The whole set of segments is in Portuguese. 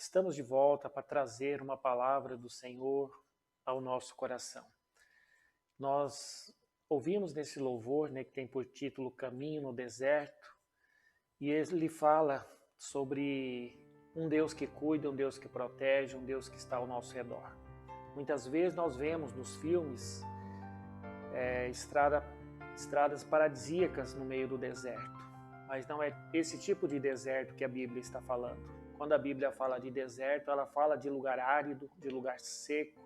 Estamos de volta para trazer uma palavra do Senhor ao nosso coração. Nós ouvimos nesse louvor, que tem por título Caminho no Deserto, e ele fala sobre um Deus que cuida, um Deus que protege, um Deus que está ao nosso redor. Muitas vezes nós vemos nos filmes estradas paradisíacas no meio do deserto, mas não é esse tipo de deserto que a Bíblia está falando. Quando a Bíblia fala de deserto, ela fala de lugar árido, de lugar seco,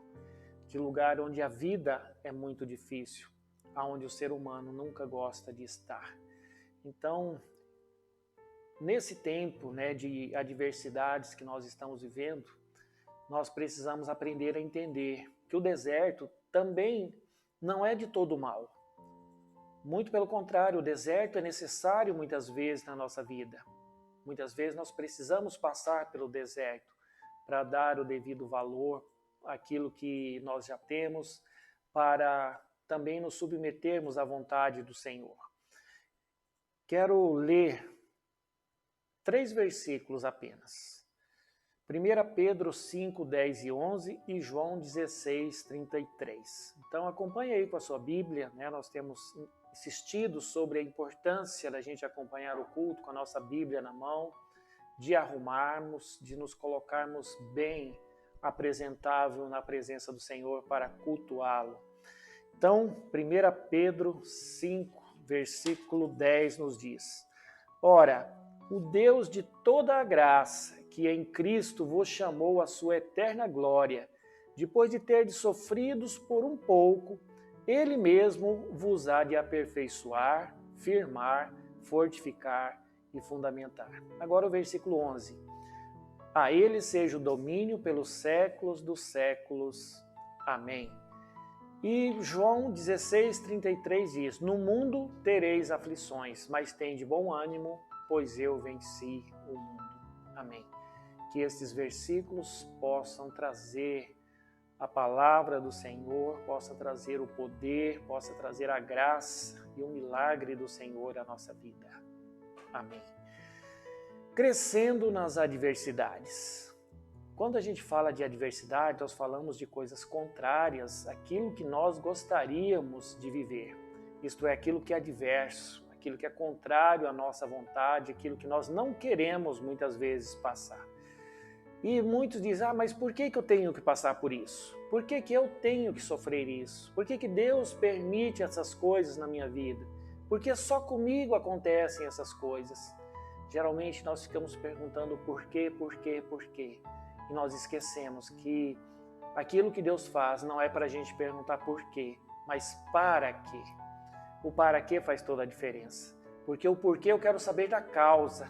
de lugar onde a vida é muito difícil, onde o ser humano nunca gosta de estar. Então, nesse tempo de adversidades que nós estamos vivendo, nós precisamos aprender a entender que o deserto também não é de todo mal. Muito pelo contrário, o deserto é necessário muitas vezes na nossa vida. Muitas vezes nós precisamos passar pelo deserto para dar o devido valor àquilo que nós já temos, para também nos submetermos à vontade do Senhor. Quero ler 3 versículos apenas. 1 Pedro 5, 10 e 11 e João 16, 33. Então acompanhe aí com a sua Bíblia, Nós temos insistido sobre a importância da gente acompanhar o culto com a nossa Bíblia na mão, de arrumarmos, de nos colocarmos bem apresentável na presença do Senhor para cultuá-lo. Então, 1 Pedro 5, versículo 10 nos diz: Ora, o Deus de toda a graça, que em Cristo vos chamou à sua eterna glória, depois de terdes sofridos por um pouco, Ele mesmo vos há de aperfeiçoar, firmar, fortificar e fundamentar. Agora o versículo 11. A Ele seja o domínio pelos séculos dos séculos. Amém. E João 16, 33 diz: No mundo tereis aflições, mas tende bom ânimo, pois eu venci o mundo. Amém. Que estes versículos possam trazer a palavra do Senhor, possa trazer o poder, possa trazer a graça e o milagre do Senhor à nossa vida. Amém. Crescendo nas adversidades. Quando a gente fala de adversidade, nós falamos de coisas contrárias àquilo que nós gostaríamos de viver. Isto é, aquilo que é adverso, aquilo que é contrário à nossa vontade, aquilo que nós não queremos muitas vezes passar. E muitos dizem, mas por que eu tenho que passar por isso? Por que eu tenho que sofrer isso? Por que Deus permite essas coisas na minha vida? Por que só comigo acontecem essas coisas? Geralmente nós ficamos perguntando por quê. E nós esquecemos que aquilo que Deus faz não é para a gente perguntar por quê, mas para quê. O para quê faz toda a diferença. Porque o porquê eu quero saber da causa,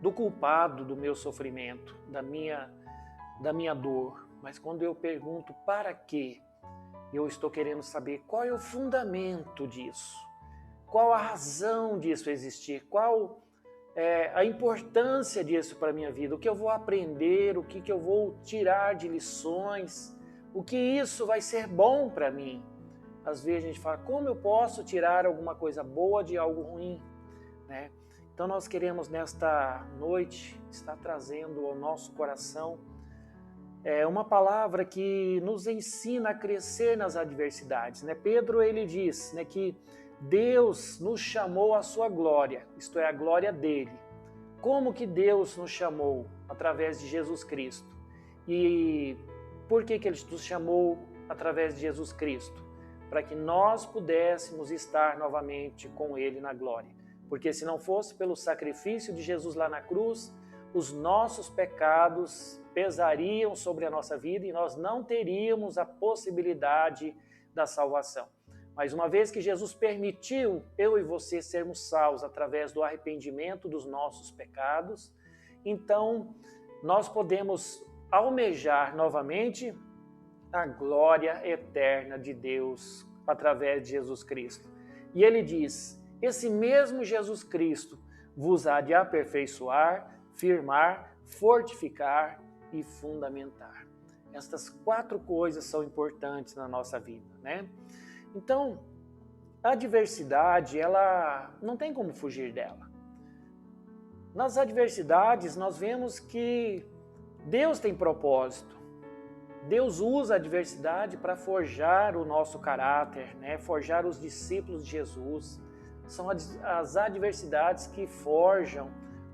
do culpado do meu sofrimento, da minha dor. Mas quando eu pergunto para quê, eu estou querendo saber qual é o fundamento disso, qual a razão disso existir, qual é a importância disso para a minha vida, o que eu vou aprender, o que eu vou tirar de lições, o que isso vai ser bom para mim. Às vezes a gente fala, como eu posso tirar alguma coisa boa de algo ruim, Então nós queremos nesta noite estar trazendo ao nosso coração uma palavra que nos ensina a crescer nas adversidades. Pedro ele diz que Deus nos chamou à sua glória, isto é, a glória dele. Como que Deus nos chamou? Através de Jesus Cristo. E por que ele nos chamou através de Jesus Cristo? Para que nós pudéssemos estar novamente com ele na glória. Porque se não fosse pelo sacrifício de Jesus lá na cruz, os nossos pecados pesariam sobre a nossa vida e nós não teríamos a possibilidade da salvação. Mas uma vez que Jesus permitiu eu e você sermos salvos através do arrependimento dos nossos pecados, então nós podemos almejar novamente a glória eterna de Deus através de Jesus Cristo. E ele diz, esse mesmo Jesus Cristo vos há de aperfeiçoar, firmar, fortificar e fundamentar. Estas 4 coisas são importantes na nossa vida, Então, a adversidade, ela não tem como fugir dela. Nas adversidades, nós vemos que Deus tem propósito. Deus usa a adversidade para forjar o nosso caráter, né? Forjar os discípulos de Jesus. São as adversidades que forjam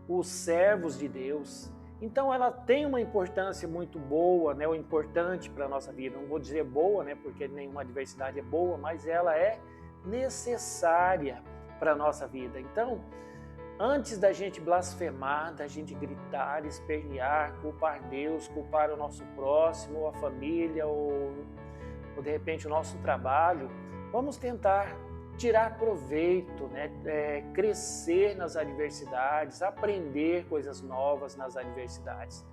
os servos de Deus. Então ela tem uma importância muito boa, né? Ou importante para a nossa vida. Não vou dizer boa, né? Porque nenhuma adversidade é boa, mas ela é necessária para a nossa vida. Então, antes da gente blasfemar, da gente gritar, espernear, culpar Deus, culpar o nosso próximo, ou a família, ou de repente o nosso trabalho, vamos tentar tirar proveito, né? Crescer nas adversidades, aprender coisas novas nas adversidades.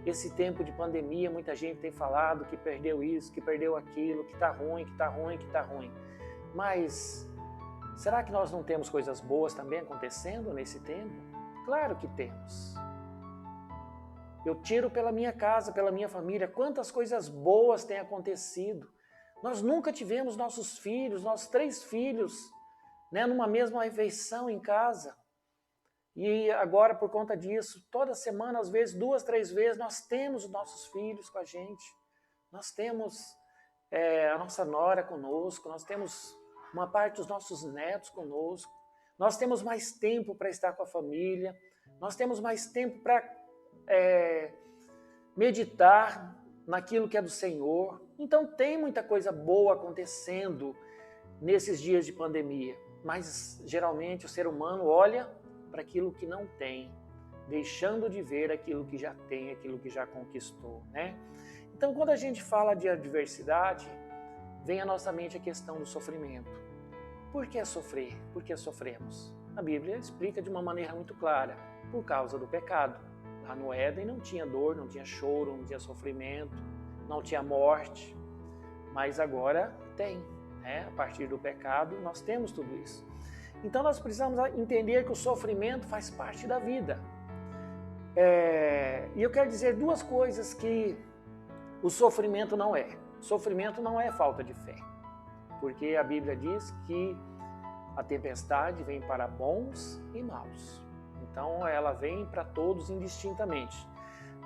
Esse tempo de pandemia, muita gente tem falado que perdeu isso, que perdeu aquilo, que está ruim, que está ruim, que está ruim. Mas será que nós não temos coisas boas também acontecendo nesse tempo? Claro que temos. Eu tiro pela minha casa, pela minha família, quantas coisas boas têm acontecido. Nós nunca tivemos nossos filhos, nossos 3 filhos, né, numa mesma refeição em casa. E agora, por conta disso, toda semana, às vezes, 2, 3 vezes, nós temos os nossos filhos com a gente. Nós temos a nossa nora conosco, nós temos uma parte dos nossos netos conosco. Nós temos mais tempo para estar com a família. Nós temos mais tempo para meditar naquilo que é do Senhor. Então tem muita coisa boa acontecendo nesses dias de pandemia, mas geralmente o ser humano olha para aquilo que não tem, deixando de ver aquilo que já tem, aquilo que já conquistou, né? Então quando a gente fala de adversidade, vem à nossa mente a questão do sofrimento. Por que sofrer? Por que sofremos? A Bíblia explica de uma maneira muito clara, por causa do pecado. Lá no Éden não tinha dor, não tinha choro, não tinha sofrimento, não tinha morte, mas agora tem, né? A partir do pecado nós temos tudo isso. Então nós precisamos entender que o sofrimento faz parte da vida. E eu quero dizer 2 coisas que o sofrimento não é. Sofrimento não é falta de fé, porque a Bíblia diz que a tempestade vem para bons e maus. Então ela vem para todos indistintamente.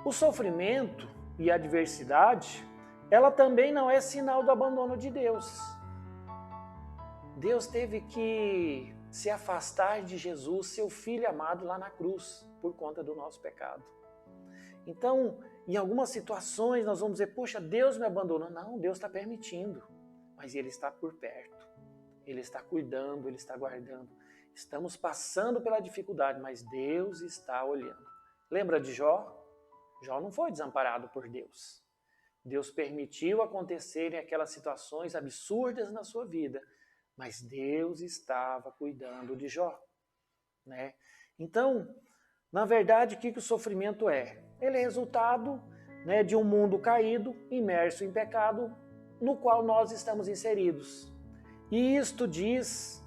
O sofrimento e a adversidade, ela também não é sinal do abandono de Deus. Deus teve que se afastar de Jesus, seu Filho amado, lá na cruz, por conta do nosso pecado. Então, em algumas situações nós vamos dizer, poxa, Deus me abandonou. Não, Deus está permitindo, mas Ele está por perto. Ele está cuidando, Ele está guardando. Estamos passando pela dificuldade, mas Deus está olhando. Lembra de Jó? Jó não foi desamparado por Deus. Deus permitiu acontecerem aquelas situações absurdas na sua vida, mas Deus estava cuidando de Jó, né? Então, na verdade, o que o sofrimento é? Ele é resultado, né, de um mundo caído, imerso em pecado, no qual nós estamos inseridos. E isto diz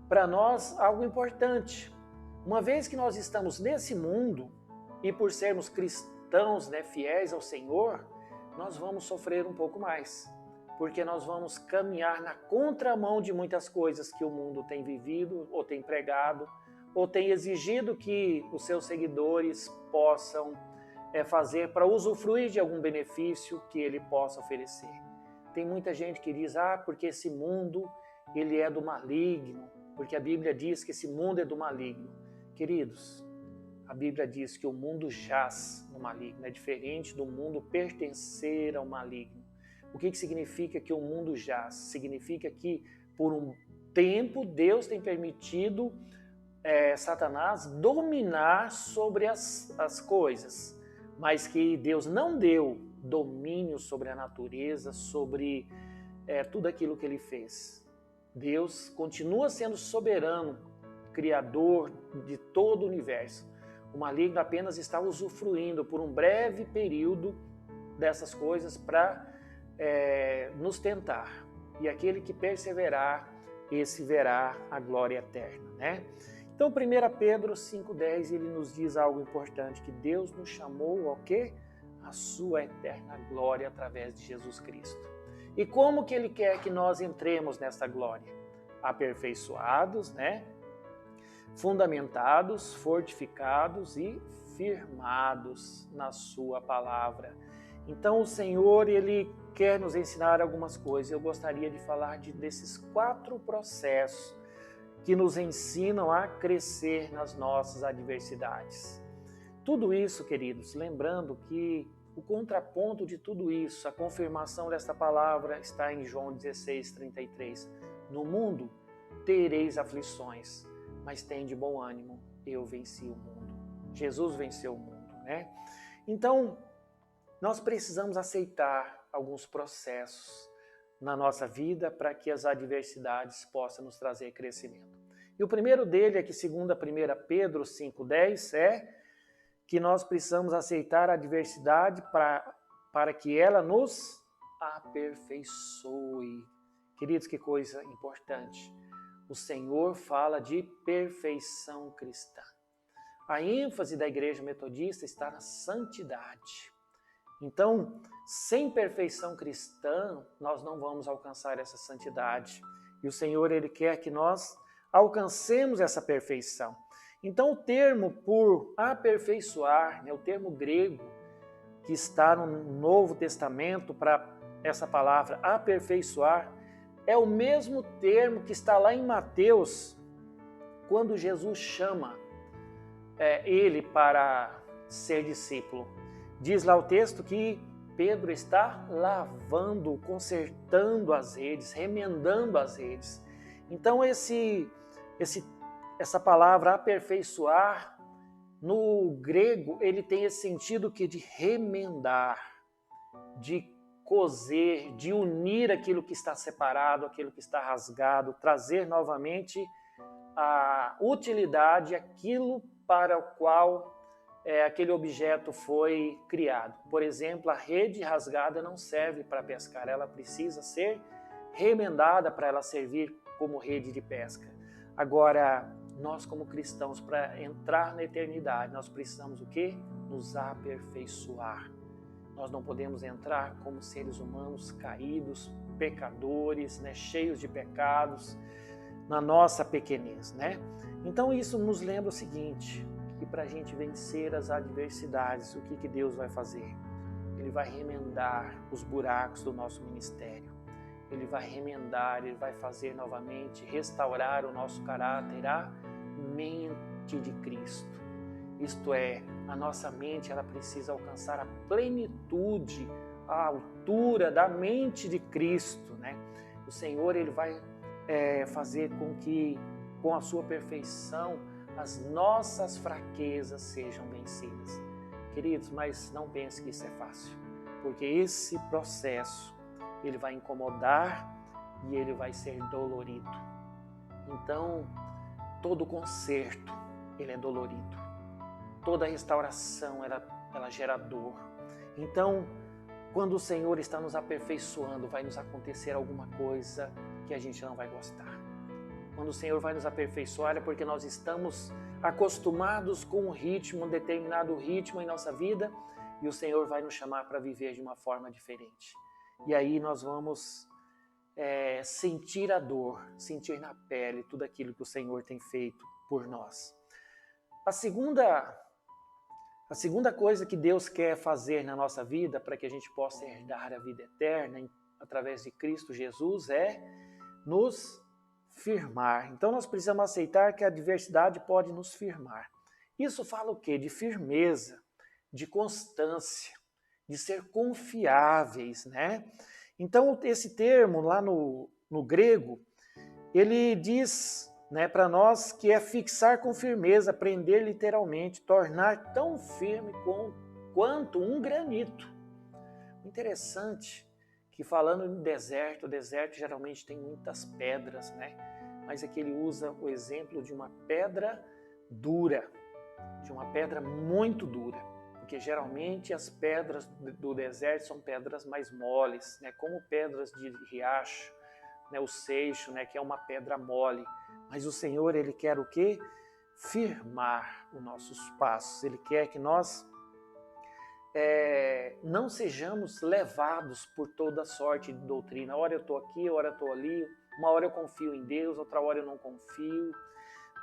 para nós algo importante. Uma vez que nós estamos nesse mundo, e por sermos cristãos, né, fiéis ao Senhor, nós vamos sofrer um pouco mais, porque nós vamos caminhar na contramão de muitas coisas que o mundo tem vivido, ou tem pregado, ou tem exigido que os seus seguidores possam fazer para usufruir de algum benefício que ele possa oferecer. Tem muita gente que diz, porque esse mundo ele é do maligno, porque a Bíblia diz que esse mundo é do maligno. Queridos, a Bíblia diz que o mundo jaz no maligno, é diferente do mundo pertencer ao maligno. O que significa que o mundo jaz? Significa que por um tempo Deus tem permitido Satanás dominar sobre as coisas, mas que Deus não deu domínio sobre a natureza, sobre tudo aquilo que ele fez. Deus continua sendo soberano, criador de todo o universo. O maligno apenas está usufruindo por um breve período dessas coisas para nos tentar. E aquele que perseverar, esse verá a glória eterna, né? Então, 1 Pedro 5,10, ele nos diz algo importante, que Deus nos chamou ao quê? A sua eterna glória através de Jesus Cristo. E como que ele quer que nós entremos nessa glória? Aperfeiçoados, né? Fundamentados, fortificados e firmados na sua palavra. Então o Senhor, Ele quer nos ensinar algumas coisas. Eu gostaria de falar desses 4 processos que nos ensinam a crescer nas nossas adversidades. Tudo isso, queridos, lembrando que o contraponto de tudo isso, a confirmação desta palavra está em João 16:33. No mundo tereis aflições, mas tende bom ânimo, eu venci o mundo. Jesus venceu o mundo, né? Então, nós precisamos aceitar alguns processos na nossa vida para que as adversidades possam nos trazer crescimento. E o primeiro dele é que, segundo 1 Pedro 5:10, é que nós precisamos aceitar a adversidade para que ela nos aperfeiçoe. Queridos, que coisa importante. O Senhor fala de perfeição cristã. A ênfase da Igreja Metodista está na santidade. Então, sem perfeição cristã, nós não vamos alcançar essa santidade. E o Senhor, Ele quer que nós alcancemos essa perfeição. Então, o termo por aperfeiçoar, né, o termo grego que está no Novo Testamento para essa palavra aperfeiçoar, é o mesmo termo que está lá em Mateus, quando Jesus chama ele para ser discípulo. Diz lá o texto que Pedro está lavando, consertando as redes, remendando as redes. Então, essa palavra aperfeiçoar, no grego, ele tem esse sentido que de remendar, de coser, de unir aquilo que está separado, aquilo que está rasgado, trazer novamente a utilidade, aquilo para o qual aquele objeto foi criado. Por exemplo, a rede rasgada não serve para pescar, ela precisa ser remendada para ela servir como rede de pesca. Agora, nós como cristãos, para entrar na eternidade, nós precisamos o quê? Nos aperfeiçoar. Nós não podemos entrar como seres humanos caídos, pecadores, né, cheios de pecados, na nossa pequenez, né? Então isso nos lembra o seguinte, que para a gente vencer as adversidades, o que Deus vai fazer? Ele vai remendar os buracos do nosso ministério. Ele vai remendar, Ele vai fazer novamente, restaurar o nosso caráter, a mente de Cristo. Isto é, a nossa mente ela precisa alcançar a plenitude, a altura da mente de Cristo, né? O Senhor Ele vai fazer com que, com a sua perfeição, as nossas fraquezas sejam vencidas. Queridos, mas não pense que isso é fácil, porque esse processo ele vai incomodar e ele vai ser dolorido. Então, todo conserto ele é dolorido. Toda restauração ela gera dor. Então, quando o Senhor está nos aperfeiçoando, vai nos acontecer alguma coisa que a gente não vai gostar. Quando o Senhor vai nos aperfeiçoar é porque nós estamos acostumados com um determinado ritmo em nossa vida e o Senhor vai nos chamar para viver de uma forma diferente. E aí nós vamos sentir a dor, sentir na pele tudo aquilo que o Senhor tem feito por nós. A segunda coisa que Deus quer fazer na nossa vida para que a gente possa herdar a vida eterna através de Cristo Jesus é nos firmar. Então nós precisamos aceitar que a adversidade pode nos firmar. Isso fala o quê? De firmeza, de constância, de ser confiáveis, né? Então esse termo lá no grego, ele diz, né, para nós que é fixar com firmeza, prender literalmente, tornar tão firme quanto um granito. Interessante que falando em deserto, o deserto geralmente tem muitas pedras, né? Mas aqui ele usa o exemplo de uma pedra dura, de uma pedra muito dura, porque geralmente as pedras do deserto são pedras mais moles, né? Como pedras de riacho, né? O seixo, né? Que é uma pedra mole. Mas o Senhor, Ele quer o quê? Firmar os nossos passos. Ele quer que nós não sejamos levados por toda sorte de doutrina. Uma hora eu estou aqui, uma hora eu estou ali, uma hora eu confio em Deus, outra hora eu não confio.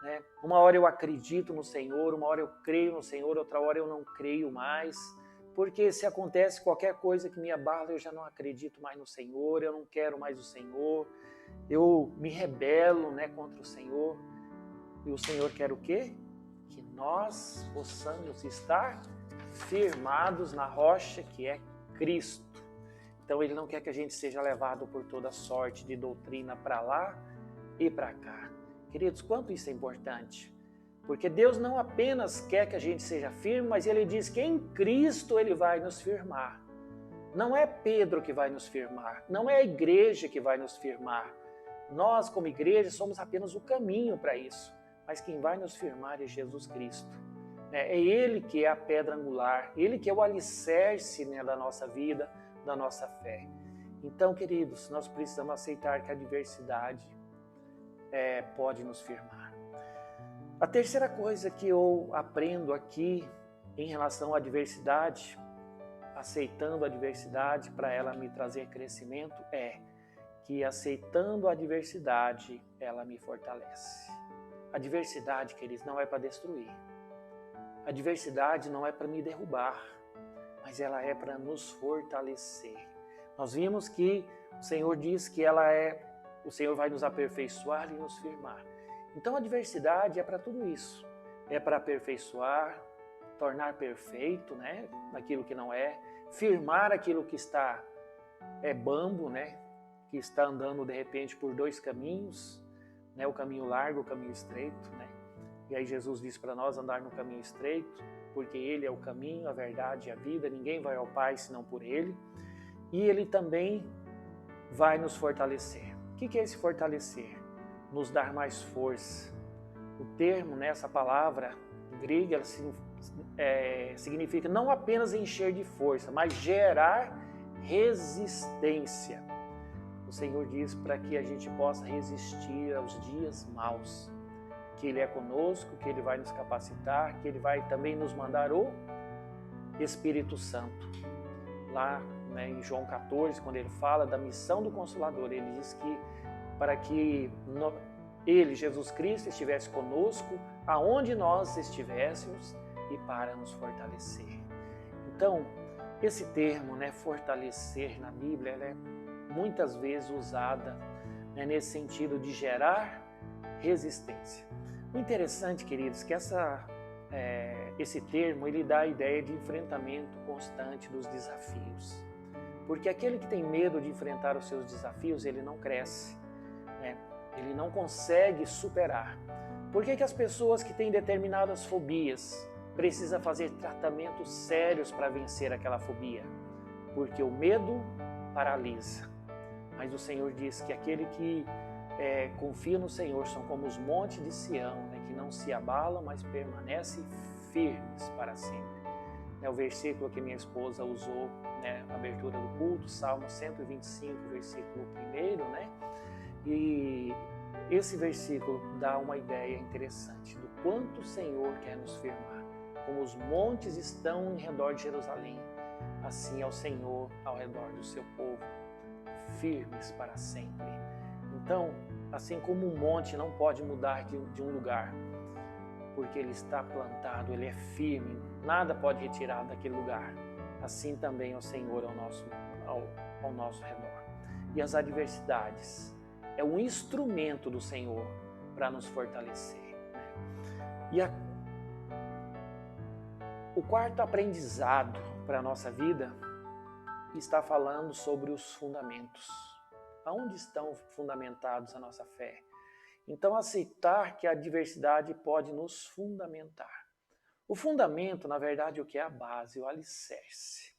né? Uma hora eu acredito no Senhor, uma hora eu creio no Senhor, outra hora eu não creio mais. Porque se acontece qualquer coisa que me abala, eu já não acredito mais no Senhor, eu não quero mais o Senhor, eu me rebelo, né, contra o Senhor. E o Senhor quer o quê? Que nós possamos estar firmados na rocha que é Cristo. Então Ele não quer que a gente seja levado por toda sorte de doutrina para lá e para cá. Queridos, quanto isso é importante? Porque Deus não apenas quer que a gente seja firme, mas Ele diz que em Cristo Ele vai nos firmar. Não é Pedro que vai nos firmar, não é a igreja que vai nos firmar. Nós, como igreja, somos apenas o caminho para isso. Mas quem vai nos firmar é Jesus Cristo. É Ele que é a pedra angular, Ele que é o alicerce, né, da nossa vida, da nossa fé. Então, queridos, nós precisamos aceitar que a adversidade pode nos firmar. A terceira coisa que eu aprendo aqui em relação à adversidade, aceitando a adversidade para ela me trazer crescimento, é que aceitando a adversidade, ela me fortalece. A adversidade, queridos, não é para destruir. A adversidade não é para me derrubar, mas ela é para nos fortalecer. Nós vimos que o Senhor diz que o Senhor vai nos aperfeiçoar e nos firmar. Então a adversidade é para tudo isso. É para aperfeiçoar, tornar perfeito, né, naquilo que não é, firmar aquilo que está bambo, né, que está andando de repente por dois caminhos, né, o caminho largo, o caminho estreito, né? E aí Jesus diz para nós andar no caminho estreito, porque Ele é o caminho, a verdade e a vida, ninguém vai ao Pai senão por Ele. E Ele também vai nos fortalecer. O que é esse fortalecer? Nos dar mais força. O termo, né, essa palavra grega, ela significa não apenas encher de força, mas gerar resistência. O Senhor diz para que a gente possa resistir aos dias maus, que Ele é conosco, que Ele vai nos capacitar, que Ele vai também nos mandar o Espírito Santo. Lá, né, em João 14, quando Ele fala da missão do Consolador, Ele diz que para que Ele, Jesus Cristo, estivesse conosco, aonde nós estivéssemos, e para nos fortalecer. Então, esse termo, né, fortalecer na Bíblia, ela é muitas vezes usada, né, nesse sentido de gerar resistência. O interessante, queridos, que esse termo ele dá a ideia de enfrentamento constante dos desafios. Porque aquele que tem medo de enfrentar os seus desafios, ele não cresce, né? Ele não consegue superar. Por que as pessoas que têm determinadas fobias precisam fazer tratamentos sérios para vencer aquela fobia? Porque o medo paralisa. Mas o Senhor diz que aquele que confia no Senhor são como os montes de Sião, né, que não se abalam, mas permanecem firmes para sempre. O versículo que minha esposa usou, né, na abertura do culto, Salmo 125, versículo 1, né? E esse versículo dá uma ideia interessante do quanto o Senhor quer nos firmar. Como os montes estão em redor de Jerusalém, assim é o Senhor ao redor do seu povo, firmes para sempre. Então, assim como um monte não pode mudar de um lugar, porque ele está plantado, ele é firme, nada pode retirar daquele lugar. Assim também é o Senhor ao nosso redor. E as adversidades é um instrumento do Senhor para nos fortalecer. E o quarto aprendizado para a nossa vida está falando sobre os fundamentos. Aonde estão fundamentados a nossa fé? Então, aceitar que a adversidade pode nos fundamentar. O fundamento, na verdade, o que é a base, o alicerce.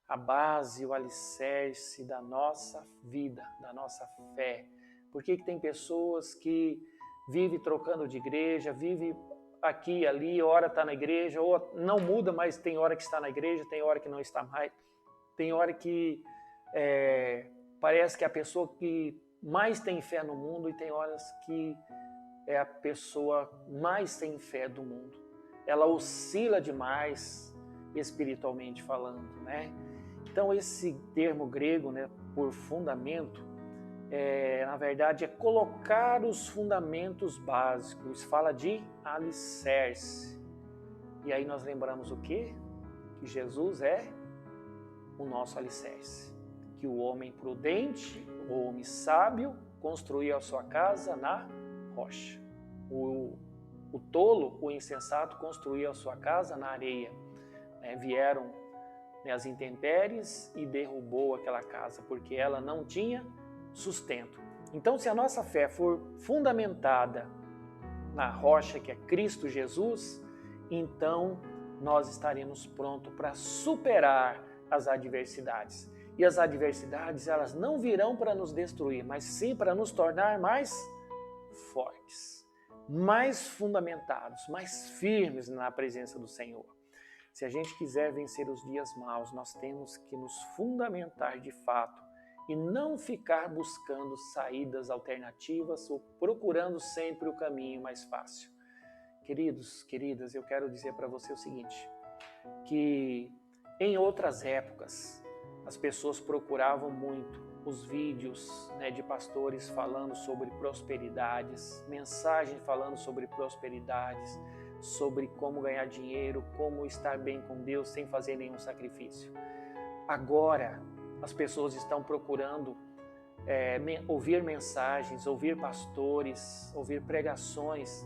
A base, o alicerce da nossa vida, da nossa fé. Por que tem pessoas que vivem trocando de igreja, vivem aqui e ali, hora está na igreja, ou não muda, mas tem hora que está na igreja, tem hora que não está mais, tem hora que parece que é a pessoa que mais tem fé no mundo e tem horas que é a pessoa mais sem fé do mundo. Ela oscila demais espiritualmente falando, né? Então esse termo grego, né, por fundamento, na verdade, é colocar os fundamentos básicos. Fala de alicerce. E aí nós lembramos o quê? Que Jesus é o nosso alicerce. Que o homem prudente, o homem sábio, construiu a sua casa na rocha. O tolo, o insensato, construiu a sua casa na areia. Vieram as intempéries e derrubou aquela casa, porque ela não tinha sustento. Então, se a nossa fé for fundamentada na rocha que é Cristo Jesus, então nós estaremos prontos para superar as adversidades. E as adversidades, elas não virão para nos destruir, mas sim para nos tornar mais fortes, mais fundamentados, mais firmes na presença do Senhor. Se a gente quiser vencer os dias maus, nós temos que nos fundamentar de fato e não ficar buscando saídas alternativas ou procurando sempre o caminho mais fácil. Queridos, queridas, eu quero dizer para você o seguinte, que em outras épocas as pessoas procuravam muito os vídeos de pastores falando sobre prosperidades, mensagens falando sobre prosperidades, sobre como ganhar dinheiro, como estar bem com Deus sem fazer nenhum sacrifício. Agora, as pessoas estão procurando ouvir mensagens, ouvir pastores, ouvir pregações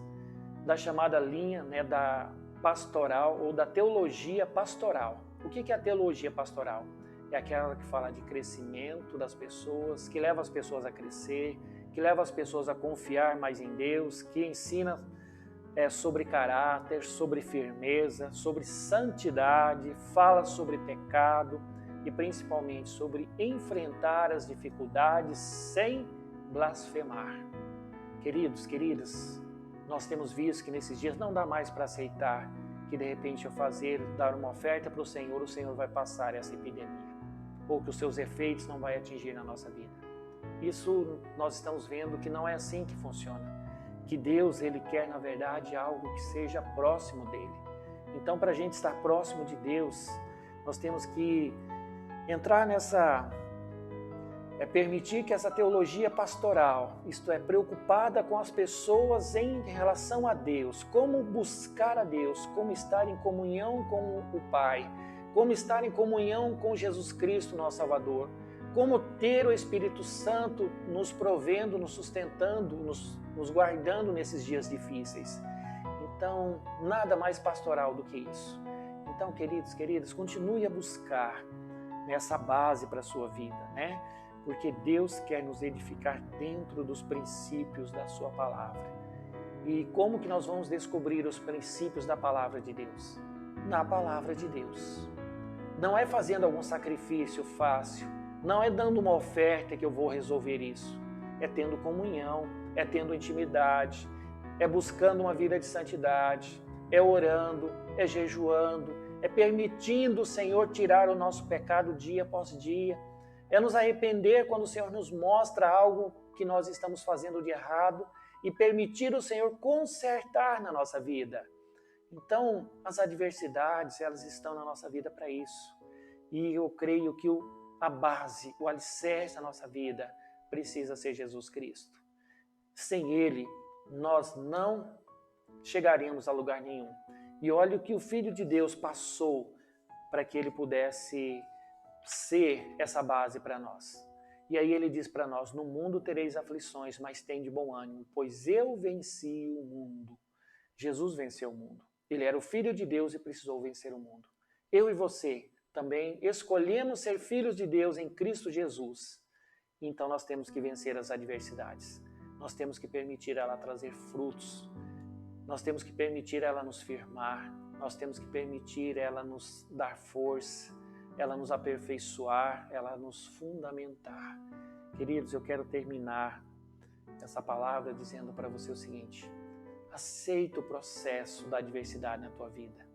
da chamada linha da pastoral ou da teologia pastoral. O que é a teologia pastoral? É aquela que fala de crescimento das pessoas, que leva as pessoas a crescer, que leva as pessoas a confiar mais em Deus, que ensina sobre caráter, sobre firmeza, sobre santidade, fala sobre pecado e principalmente sobre enfrentar as dificuldades sem blasfemar. Queridos, queridas, nós temos visto que nesses dias não dá mais para aceitar que de repente eu dar uma oferta para o Senhor vai passar essa epidemia, ou que os seus efeitos não vai atingir na nossa vida. Isso nós estamos vendo que não é assim que funciona. Que Deus, Ele quer, na verdade, algo que seja próximo dEle. Então, para a gente estar próximo de Deus, nós temos que entrar permitir que essa teologia pastoral, isto é, preocupada com as pessoas em relação a Deus, como buscar a Deus, como estar em comunhão com o Pai, como estar em comunhão com Jesus Cristo, nosso Salvador, como ter o Espírito Santo nos provendo, nos sustentando, nos guardando nesses dias difíceis. Então, nada mais pastoral do que isso. Então, queridos, queridas, continue a buscar essa base para a sua vida, Porque Deus quer nos edificar dentro dos princípios da sua palavra. E como que nós vamos descobrir os princípios da palavra de Deus? Na palavra de Deus. Não é fazendo algum sacrifício fácil, não é dando uma oferta que eu vou resolver isso. É tendo comunhão, é tendo intimidade, é buscando uma vida de santidade, é orando, é jejuando, é permitindo o Senhor tirar o nosso pecado dia após dia, é nos arrepender quando o Senhor nos mostra algo que nós estamos fazendo de errado e permitir o Senhor consertar na nossa vida. Então, as adversidades, elas estão na nossa vida para isso. E eu creio que a base, o alicerce da nossa vida precisa ser Jesus Cristo. Sem Ele, nós não chegaremos a lugar nenhum. E olha o que o Filho de Deus passou para que Ele pudesse ser essa base para nós. E aí Ele diz para nós, no mundo tereis aflições, mas tende bom ânimo, pois eu venci o mundo. Jesus venceu o mundo. Ele era o Filho de Deus e precisou vencer o mundo. Eu e você também escolhemos ser filhos de Deus em Cristo Jesus. Então nós temos que vencer as adversidades. Nós temos que permitir ela trazer frutos. Nós temos que permitir ela nos firmar. Nós temos que permitir ela nos dar força, ela nos aperfeiçoar, ela nos fundamentar. Queridos, eu quero terminar essa palavra dizendo para você o seguinte: aceita o processo da adversidade na tua vida.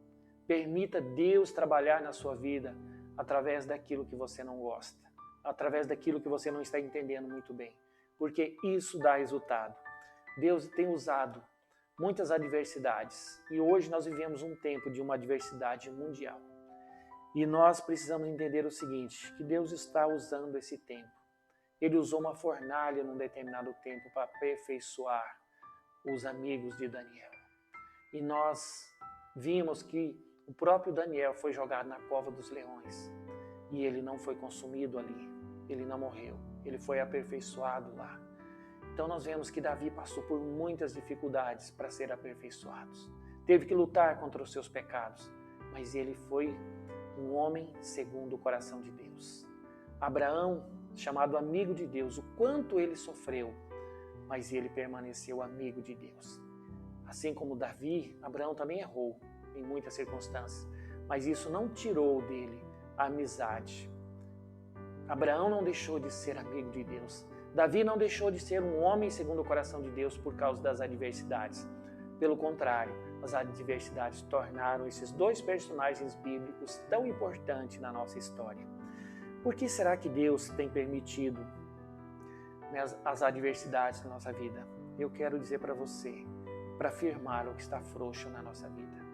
Permita Deus trabalhar na sua vida através daquilo que você não gosta, através daquilo que você não está entendendo muito bem, porque isso dá resultado. Deus tem usado muitas adversidades e hoje nós vivemos um tempo de uma adversidade mundial. E nós precisamos entender o seguinte, que Deus está usando esse tempo. Ele usou uma fornalha num determinado tempo para aperfeiçoar os amigos de Daniel. E nós vimos que o próprio Daniel foi jogado na cova dos leões. E ele não foi consumido ali. Ele não morreu. Ele foi aperfeiçoado lá. Então nós vemos que Davi passou por muitas dificuldades para ser aperfeiçoado. Teve que lutar contra os seus pecados. Mas ele foi um homem segundo o coração de Deus. Abraão, chamado amigo de Deus, o quanto ele sofreu, mas ele permaneceu amigo de Deus. Assim como Davi, Abraão também errou em muitas circunstâncias, mas isso não tirou dele a amizade. Abraão não deixou de ser amigo de Deus. Davi não deixou de ser um homem segundo o coração de Deus por causa das adversidades. Pelo contrário, as adversidades tornaram esses dois personagens bíblicos tão importantes na nossa história. Por que será que Deus tem permitido as adversidades na nossa vida? Eu quero dizer para você, para afirmar o que está frouxo na nossa vida,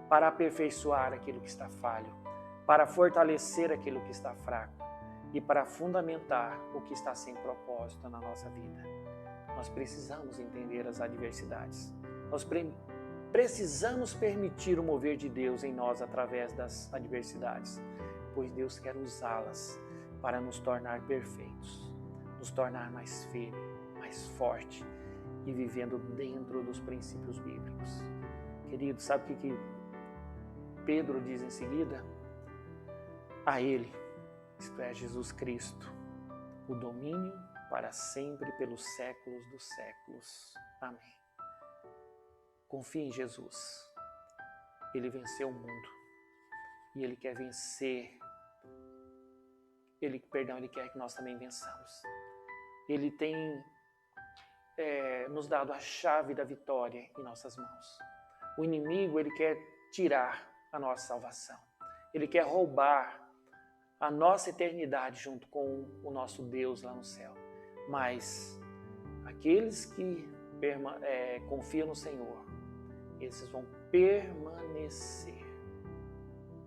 para aperfeiçoar aquilo que está falho, para fortalecer aquilo que está fraco e para fundamentar o que está sem propósito na nossa vida. Nós precisamos entender as adversidades. Nós precisamos permitir o mover de Deus em nós através das adversidades, pois Deus quer usá-las para nos tornar perfeitos, nos tornar mais firme, mais forte e vivendo dentro dos princípios bíblicos. Querido, sabe o que Pedro diz em seguida? A Ele, isto é, Jesus Cristo, o domínio para sempre pelos séculos dos séculos. Amém. Confie em Jesus. Ele venceu o mundo. E Ele quer vencer. Ele quer que nós também vençamos. Ele tem nos dado a chave da vitória em nossas mãos. O inimigo, ele quer tirar a nossa salvação. Ele quer roubar a nossa eternidade junto com o nosso Deus lá no céu. Mas aqueles que confiam no Senhor, esses vão permanecer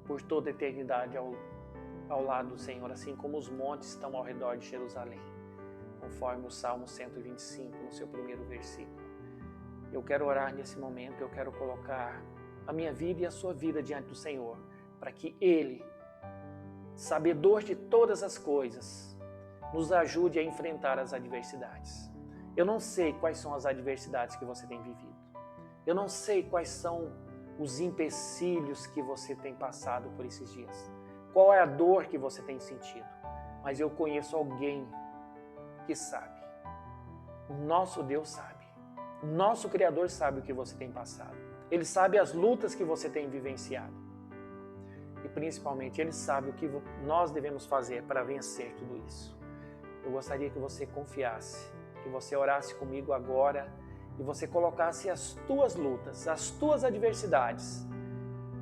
por toda a eternidade ao lado do Senhor, assim como os montes estão ao redor de Jerusalém, conforme o Salmo 125, no seu primeiro versículo. Eu quero orar nesse momento, eu quero colocar a minha vida e a sua vida diante do Senhor, para que Ele, sabedor de todas as coisas, nos ajude a enfrentar as adversidades. Eu não sei quais são as adversidades que você tem vivido. Eu não sei quais são os empecilhos que você tem passado por esses dias. Qual é a dor que você tem sentido. Mas eu conheço alguém que sabe. O nosso Deus sabe. O nosso Criador sabe o que você tem passado. Ele sabe as lutas que você tem vivenciado. E principalmente, Ele sabe o que nós devemos fazer para vencer tudo isso. Eu gostaria que você confiasse, que você orasse comigo agora e você colocasse as tuas lutas, as tuas adversidades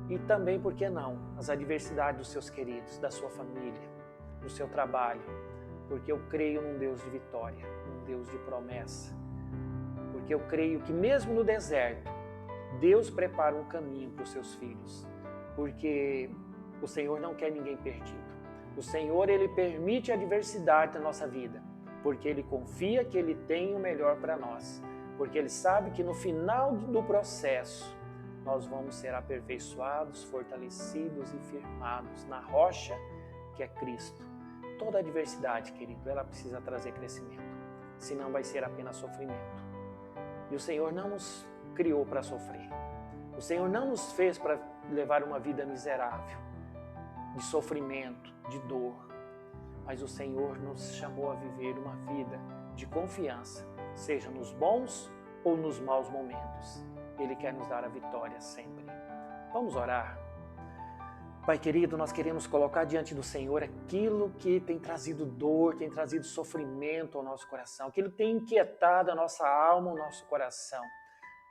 e também, por que não, as adversidades dos seus queridos, da sua família, do seu trabalho, porque eu creio num Deus de vitória, num Deus de promessa, porque eu creio que mesmo no deserto, Deus prepara um caminho para os seus filhos, porque o Senhor não quer ninguém perdido. O Senhor, Ele permite a adversidade na nossa vida, porque Ele confia que Ele tem o melhor para nós, porque Ele sabe que no final do processo nós vamos ser aperfeiçoados, fortalecidos e firmados na rocha que é Cristo. Toda adversidade, querido, ela precisa trazer crescimento, senão vai ser apenas sofrimento. E o Senhor não nos criou para sofrer. O Senhor não nos fez para levar uma vida miserável, de sofrimento, de dor. Mas o Senhor nos chamou a viver uma vida de confiança, seja nos bons ou nos maus momentos. Ele quer nos dar a vitória sempre. Vamos orar. Pai querido, nós queremos colocar diante do Senhor aquilo que tem trazido dor, tem trazido sofrimento ao nosso coração, aquilo que tem inquietado a nossa alma, o nosso coração.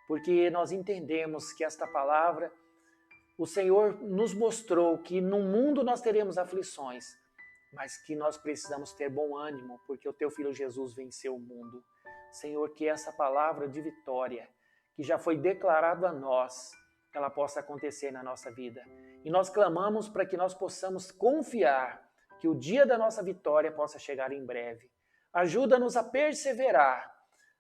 Porque nós entendemos que esta palavra, o Senhor nos mostrou que no mundo nós teremos aflições, mas que nós precisamos ter bom ânimo, porque o Teu Filho Jesus venceu o mundo. Senhor, que essa palavra de vitória, que já foi declarado a nós, ela possa acontecer na nossa vida. E nós clamamos para que nós possamos confiar que o dia da nossa vitória possa chegar em breve. Ajuda-nos a perseverar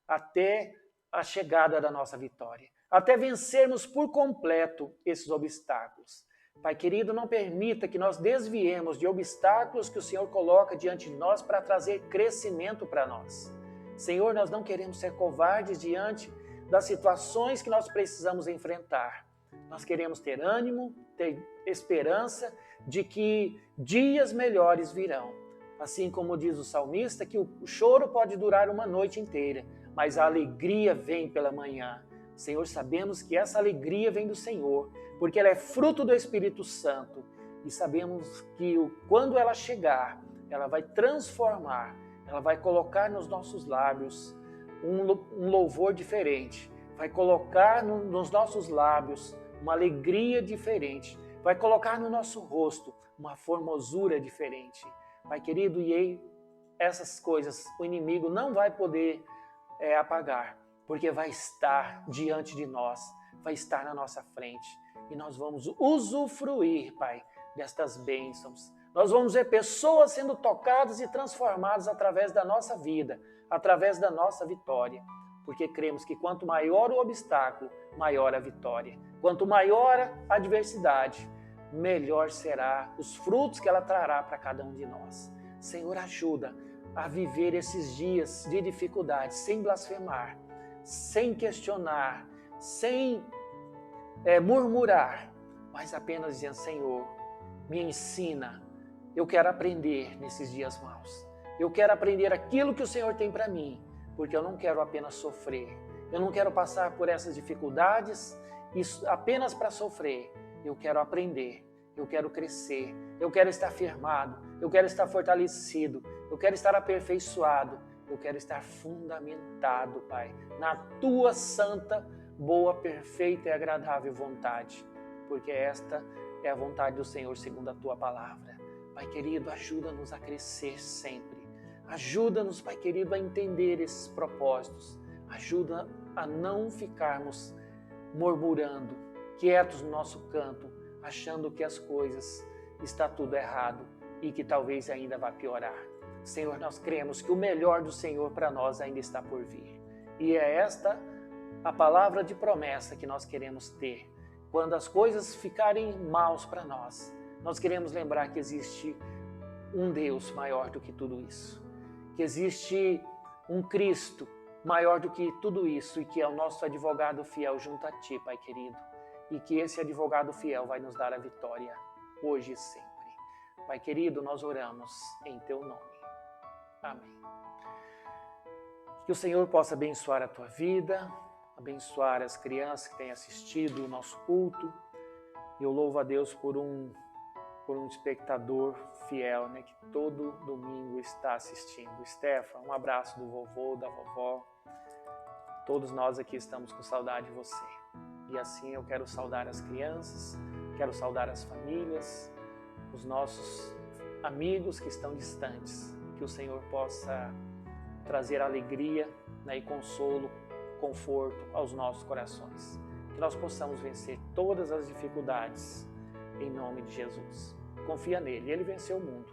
até a chegada da nossa vitória, até vencermos por completo esses obstáculos. Pai querido, não permita que nós desviemos de obstáculos que o Senhor coloca diante de nós para trazer crescimento para nós. Senhor, nós não queremos ser covardes diante das situações que nós precisamos enfrentar. Nós queremos ter ânimo, ter esperança de que dias melhores virão. Assim como diz o salmista, que o choro pode durar uma noite inteira, mas a alegria vem pela manhã. Senhor, sabemos que essa alegria vem do Senhor, porque ela é fruto do Espírito Santo. E sabemos que quando ela chegar, ela vai transformar, ela vai colocar nos nossos lábios um louvor diferente, vai colocar nos nossos lábios uma alegria diferente, vai colocar no nosso rosto uma formosura diferente. Pai querido, e essas coisas o inimigo não vai poder apagar, porque vai estar diante de nós, vai estar na nossa frente. E nós vamos usufruir, Pai, destas bênçãos. Nós vamos ver pessoas sendo tocadas e transformadas através da nossa vida, através da nossa vitória. Porque cremos que quanto maior o obstáculo, maior a vitória. Quanto maior a adversidade, melhor será os frutos que ela trará para cada um de nós. Senhor, ajuda a viver esses dias de dificuldade, sem blasfemar, sem questionar, sem murmurar, mas apenas dizendo: Senhor, me ensina, eu quero aprender nesses dias maus. Eu quero aprender aquilo que o Senhor tem para mim, porque eu não quero apenas sofrer. Eu não quero passar por essas dificuldades apenas para sofrer. Eu quero aprender, eu quero crescer, eu quero estar firmado, eu quero estar fortalecido, eu quero estar aperfeiçoado, eu quero estar fundamentado, Pai, na Tua santa, boa, perfeita e agradável vontade, porque esta é a vontade do Senhor segundo a Tua palavra. Pai querido, ajuda-nos a crescer sempre. Ajuda-nos, Pai querido, a entender esses propósitos. Ajuda a não ficarmos murmurando, quietos no nosso canto, achando que as coisas está tudo errado e que talvez ainda vá piorar. Senhor, nós cremos que o melhor do Senhor para nós ainda está por vir. E é esta a palavra de promessa que nós queremos ter. Quando as coisas ficarem maus para nós, nós queremos lembrar que existe um Deus maior do que tudo isso. Que existe um Cristo maior do que tudo isso e que é o nosso advogado fiel junto a Ti, Pai querido. E que esse advogado fiel vai nos dar a vitória hoje e sempre. Pai querido, nós oramos em Teu nome. Amém. Que o Senhor possa abençoar a tua vida, abençoar as crianças que têm assistido o nosso culto. Eu louvo a Deus por um espectador fiel, né, que todo domingo está assistindo. Stefan, um abraço do vovô, da vovó. Todos nós aqui estamos com saudade de você. E assim eu quero saudar as crianças, quero saudar as famílias, os nossos amigos que estão distantes. Que o Senhor possa trazer alegria, né, e consolo, conforto aos nossos corações. Que nós possamos vencer todas as dificuldades em nome de Jesus. Confia nele, ele venceu o mundo.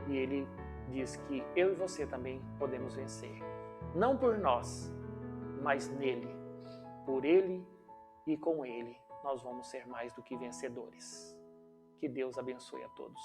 E ele diz que eu e você também podemos vencer. Não por nós, mas nele. Por ele e com ele nós vamos ser mais do que vencedores. Que Deus abençoe a todos.